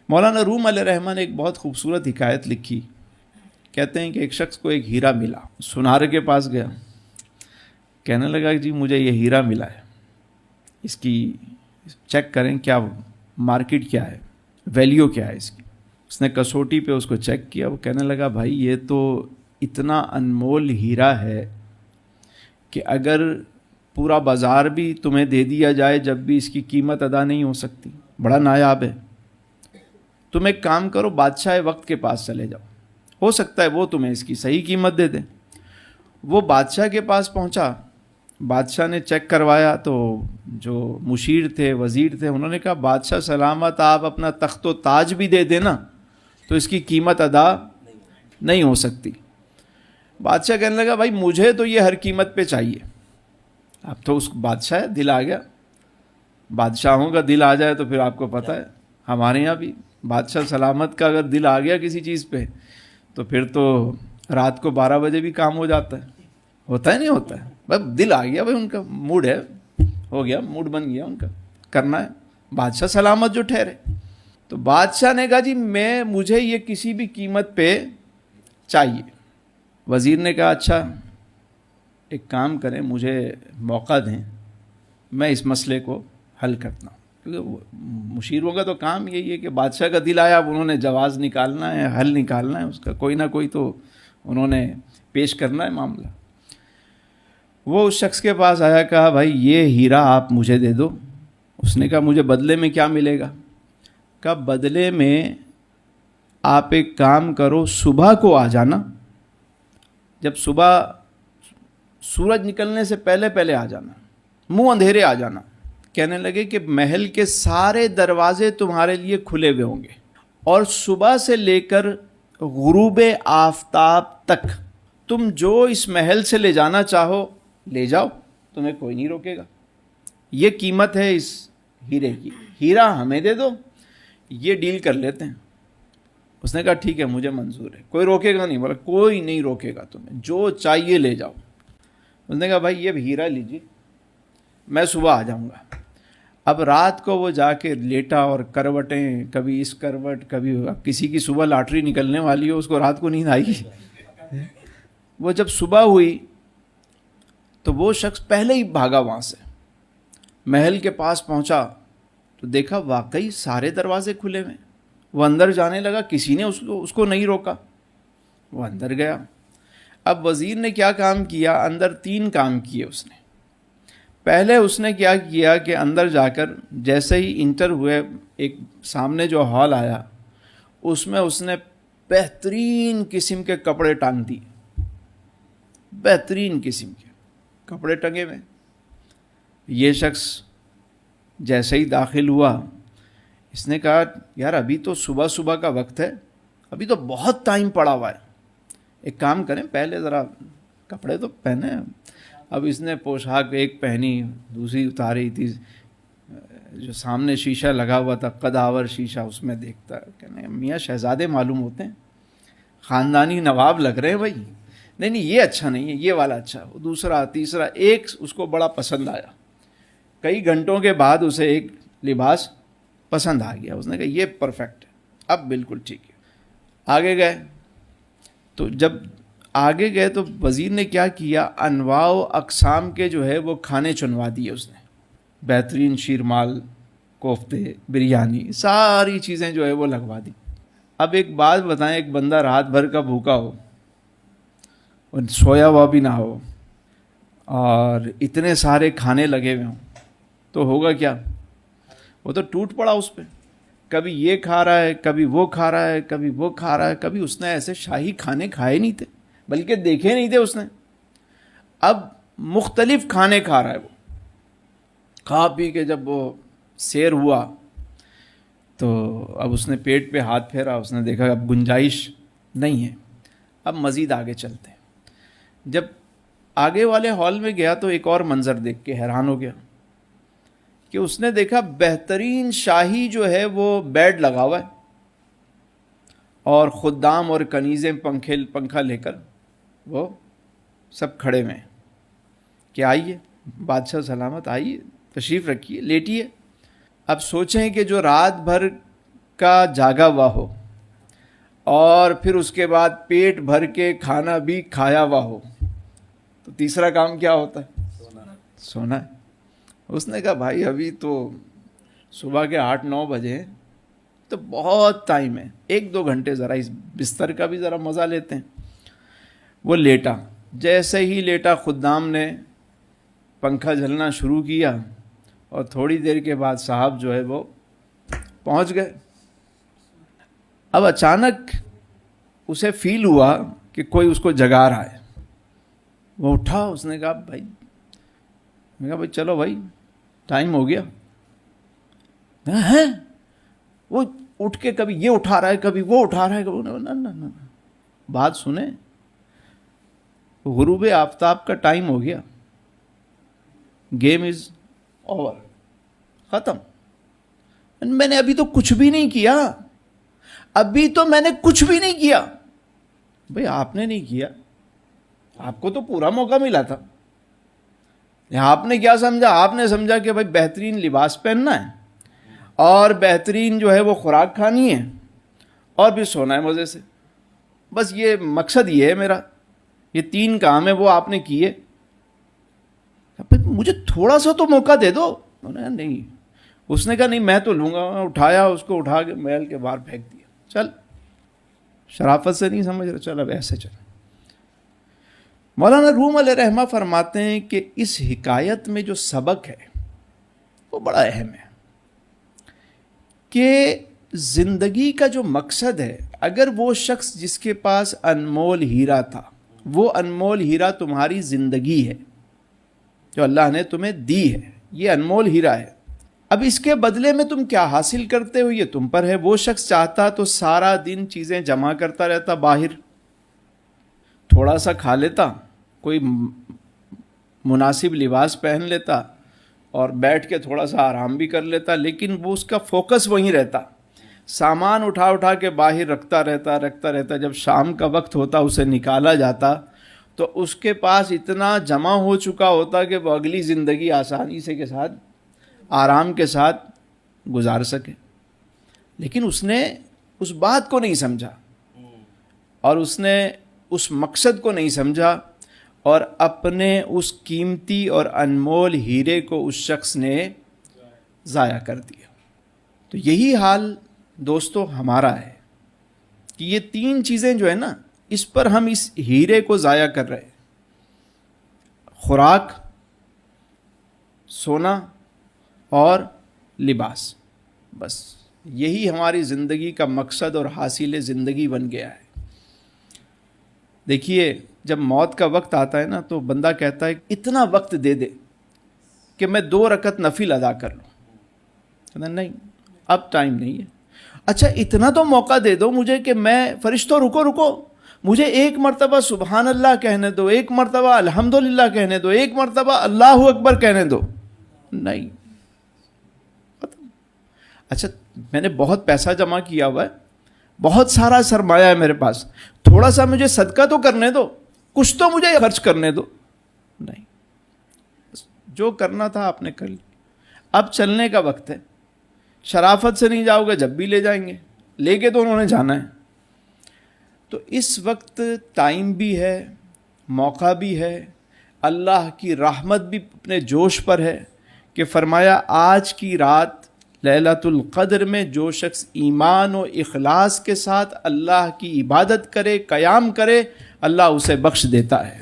مولانا روم علیہ رحمہ نے ایک بہت خوبصورت حکایت لکھی. کہتے ہیں کہ ایک شخص کو ایک ہیرا ملا. سنار کے پاس گیا, کہنے لگا کہ جی مجھے یہ ہیرا ملا ہے, اس کی چیک کریں کیا مارکیٹ کیا ہے, ویلیو کیا ہے اس کی. اس نے کسوٹی پہ اس کو چیک کیا. وہ کہنے لگا بھائی یہ تو اتنا انمول ہیرا ہے کہ اگر پورا بازار بھی تمہیں دے دیا جائے جب بھی اس کی قیمت ادا نہیں ہو سکتی, بڑا نایاب ہے. تم ایک کام کرو, بادشاہ وقت کے پاس چلے جاؤ, ہو سکتا ہے وہ تمہیں اس کی صحیح قیمت دے دیں. وہ بادشاہ کے پاس پہنچا. بادشاہ نے چیک کروایا تو جو مشیر تھے, وزیر تھے, انہوں نے کہا بادشاہ سلامت, آپ اپنا تخت و تاج بھی دے دینا تو اس کی قیمت ادا نہیں ہو سکتی. بادشاہ کہنے لگا بھائی مجھے تو یہ ہر قیمت پہ چاہیے. اب تو اس بادشاہ ہے, دل آ گیا. بادشاہوں کا دل آ جائے تو پھر آپ کو پتہ ہے ہمارے یہاں بھی بادشاہ سلامت کا اگر دل آ گیا کسی چیز پہ تو پھر تو رات کو 12 بجے بھی کام ہو جاتا ہے. ہوتا ہے نہیں ہوتا ہے, بس دل آ گیا بھائی, ان کا موڈ ہے, ہو گیا, موڈ بن گیا ان کا, کرنا ہے. بادشاہ سلامت جو ٹھہرے. تو بادشاہ نے کہا جی مجھے یہ کسی بھی قیمت پہ چاہیے. وزیر نے کہا اچھا ایک کام کریں, مجھے موقع دیں, میں اس مسئلے کو حل کرتا ہوں. کیونکہ مشیروں کا تو کام یہی ہے کہ بادشاہ کا دل آیا, اب انہوں نے جواز نکالنا ہے, حل نکالنا ہے اس کا, کوئی نہ کوئی تو انہوں نے پیش کرنا ہے معاملہ. وہ اس شخص کے پاس آیا, کہا بھائی یہ ہیرا آپ مجھے دے دو. اس نے کہا مجھے بدلے میں کیا ملے گا؟ کہا بدلے میں آپ ایک کام کرو, صبح کو آ جانا, جب صبح سورج نکلنے سے پہلے پہلے آ جانا, منہ اندھیرے آ جانا. کہنے لگے کہ محل کے سارے دروازے تمہارے لیے کھلے ہوئے ہوں گے, اور صبح سے لے کر غروب آفتاب تک تم جو اس محل سے لے جانا چاہو لے جاؤ, تمہیں کوئی نہیں روکے گا. یہ قیمت ہے اس ہیرے کی, ہیرا ہمیں دے دو, یہ ڈیل کر لیتے ہیں. اس نے کہا ٹھیک ہے مجھے منظور ہے, کوئی روکے گا نہیں. بولا کوئی نہیں روکے گا, تمہیں جو چاہیے لے جاؤ. اس نے کہا بھائی یہ ہیرا لیجیے, میں صبح آ جاؤں گا. اب رات کو وہ جا کے لیٹا, اور کروٹیں کبھی اس کروٹ کبھی, اب کسی کی صبح لاٹری نکلنے والی ہو اس کو رات کو نیند آئی. وہ جب صبح ہوئی تو وہ شخص پہلے ہی بھاگا وہاں سے, محل کے پاس پہنچا تو دیکھا واقعی سارے دروازے کھلے ہوئے. وہ اندر جانے لگا, کسی نے اس کو نہیں روکا. وہ اندر گیا. اب وزیر نے کیا کام کیا, اندر 3 کام کیے اس نے. پہلے اس نے کیا کیا کہ اندر جا کر جیسے ہی انٹر ہوئے, ایک سامنے جو ہال آیا اس میں اس نے بہترین قسم کے کپڑے ٹانگ دی, بہترین قسم کے کپڑے ٹنگے ہوئے. یہ شخص جیسے ہی داخل ہوا, اس نے کہا یار ابھی تو صبح صبح کا وقت ہے, ابھی تو بہت ٹائم پڑا ہوا ہے, ایک کام کریں پہلے ذرا کپڑے تو پہنے. اب اس نے پوشاک ایک پہنی, دوسری اتاری تھی. جو سامنے شیشہ لگا ہوا تھا, قداور شیشہ, اس میں دیکھتا, کہنے میاں شہزادے معلوم ہوتے ہیں, خاندانی نواب لگ رہے ہیں بھائی. نہیں یہ اچھا نہیں ہے, یہ والا اچھا. دوسرا تیسرا, ایک اس کو بڑا پسند آیا. کئی گھنٹوں کے بعد اسے ایک لباس پسند آ گیا. اس نے کہا یہ پرفیکٹ ہے, اب بالکل ٹھیک ہے. آگے گئے تو جب آگے گئے تو وزیر نے کیا کیا, انواع و اقسام کے جو ہے وہ کھانے چنوا دیے اس نے. بہترین شیرمال, کوفتے, بریانی, ساری چیزیں جو ہے وہ لگوا دی. اب ایک بات بتائیں, ایک بندہ رات بھر کا بھوکا ہو اور سویا ہوا بھی نہ ہو, اور اتنے سارے کھانے لگے ہوئے ہوں, تو ہوگا کیا؟ وہ تو ٹوٹ پڑا اس پہ. کبھی یہ کھا رہا ہے, کبھی وہ کھا رہا ہے, کبھی وہ کھا رہا ہے. کبھی اس نے ایسے شاہی کھانے کھائے نہیں تھے, بلکہ دیکھے نہیں تھے اس نے. اب مختلف کھانے کھا رہا ہے وہ. کھا پی کے جب وہ سیر ہوا تو اب اس نے پیٹ پہ ہاتھ پھیرا, اس نے دیکھا اب گنجائش نہیں ہے, اب مزید آگے چلتے ہیں. جب آگے والے ہال میں گیا تو ایک اور منظر دیکھ کے حیران ہو گیا کہ اس نے دیکھا بہترین شاہی جو ہے وہ بیڈ لگا ہوا ہے, اور خدام اور کنیزیں پنکھا لے کر وہ سب کھڑے ہوئے ہیں کہ آئیے بادشاہ سلامت, آئیے تشریف رکھیے, لیٹیے. اب سوچیں کہ جو رات بھر کا جاگا ہوا ہو اور پھر اس کے بعد پیٹ بھر کے کھانا بھی کھایا ہوا ہو تو تیسرا کام کیا ہوتا ہے؟ سونا ہے. اس نے کہا بھائی ابھی تو صبح کے 8-9 بجے تو بہت ٹائم ہے, 1-2 گھنٹے ذرا اس بستر کا بھی ذرا مزہ لیتے ہیں. وہ لیٹا, جیسے ہی لیٹا خدام نے پنکھا جھلنا شروع کیا اور تھوڑی دیر کے بعد صاحب جو ہے وہ پہنچ گئے. اب اچانک اسے فیل ہوا کہ کوئی اس کو جگا رہا ہے. وہ اٹھا, اس نے کہا بھائی, میں کہا بھائی چلو بھائی ٹائم ہو گیا. ہے وہ اٹھ کے کبھی یہ اٹھا رہا ہے, کبھی وہ اٹھا رہا ہے, کبھی نہ بات سنیں, غروب آفتاب کا ٹائم ہو گیا, گیم از اوور, ختم. میں نے ابھی تو کچھ بھی نہیں کیا, ابھی تو میں نے کچھ بھی نہیں کیا. بھئی آپ نے نہیں کیا, آپ کو تو پورا موقع ملا تھا. آپ نے کیا سمجھا؟ آپ نے سمجھا کہ بھئی بہترین لباس پہننا ہے اور بہترین جو ہے وہ خوراک کھانی ہے اور بھی سونا ہے مزے سے. بس یہ مقصد یہ ہے میرا, یہ 3 کام ہے وہ آپ نے کیے. مجھے تھوڑا سا تو موقع دے دو. نہیں, اس نے کہا نہیں میں تو لوں گا. اٹھایا, اس کو اٹھا کے محل کے باہر پھینک دیا. چل, شرافت سے نہیں سمجھ رہا, چل اب ایسے چل. مولانا روم علیہ رحمہ فرماتے ہیں کہ اس حکایت میں جو سبق ہے وہ بڑا اہم ہے کہ زندگی کا جو مقصد ہے, اگر وہ شخص جس کے پاس انمول ہیرا تھا, وہ انمول ہیرا تمہاری زندگی ہے جو اللہ نے تمہیں دی ہے, یہ انمول ہیرا ہے. اب اس کے بدلے میں تم کیا حاصل کرتے ہو یہ تم پر ہے. وہ شخص چاہتا تو سارا دن چیزیں جمع کرتا رہتا باہر, تھوڑا سا کھا لیتا, کوئی مناسب لباس پہن لیتا اور بیٹھ کے تھوڑا سا آرام بھی کر لیتا, لیکن وہ اس کا فوکس وہیں رہتا. سامان اٹھا اٹھا کے باہر رکھتا رہتا. جب شام کا وقت ہوتا اسے نکالا جاتا تو اس کے پاس اتنا جمع ہو چکا ہوتا کہ وہ اگلی زندگی آسانی سے کے ساتھ آرام کے ساتھ گزار سکے. لیکن اس نے اس بات کو نہیں سمجھا اور اس نے اس مقصد کو نہیں سمجھا اور اپنے اس قیمتی اور انمول ہیرے کو اس شخص نے ضائع کر دیا. تو یہی حال دوستو ہمارا ہے کہ یہ 3 چیزیں جو ہے نا, اس پر ہم اس ہیرے کو ضائع کر رہے ہیں. خوراک, سونا اور لباس. بس یہی ہماری زندگی کا مقصد اور حاصل زندگی بن گیا ہے. دیکھیے جب موت کا وقت آتا ہے نا تو بندہ کہتا ہے اتنا وقت دے دے کہ میں 2 رکعت نفل ادا کر لوں. کہتا نہیں اب ٹائم نہیں ہے. اچھا اتنا تو موقع دے دو مجھے کہ میں فرشتوں رکو مجھے 1 مرتبہ سبحان اللہ کہنے دو, 1 مرتبہ الحمدللہ کہنے دو, 1 مرتبہ اللہ اکبر کہنے دو. نہیں. اچھا میں نے بہت پیسہ جمع کیا ہوا ہے, بہت سارا سرمایہ ہے میرے پاس, تھوڑا سا مجھے صدقہ تو کرنے دو, کچھ تو مجھے خرچ کرنے دو. نہیں, جو کرنا تھا آپ نے کر لی, اب چلنے کا وقت ہے. شرافت سے نہیں جاؤ گے, جب بھی لے جائیں گے, لے کے تو انہوں نے جانا ہے. تو اس وقت ٹائم بھی ہے, موقع بھی ہے, اللہ کی رحمت بھی اپنے جوش پر ہے کہ فرمایا آج کی رات لیلۃ القدر میں جو شخص ایمان و اخلاص کے ساتھ اللہ کی عبادت کرے, قیام کرے, اللہ اسے بخش دیتا ہے.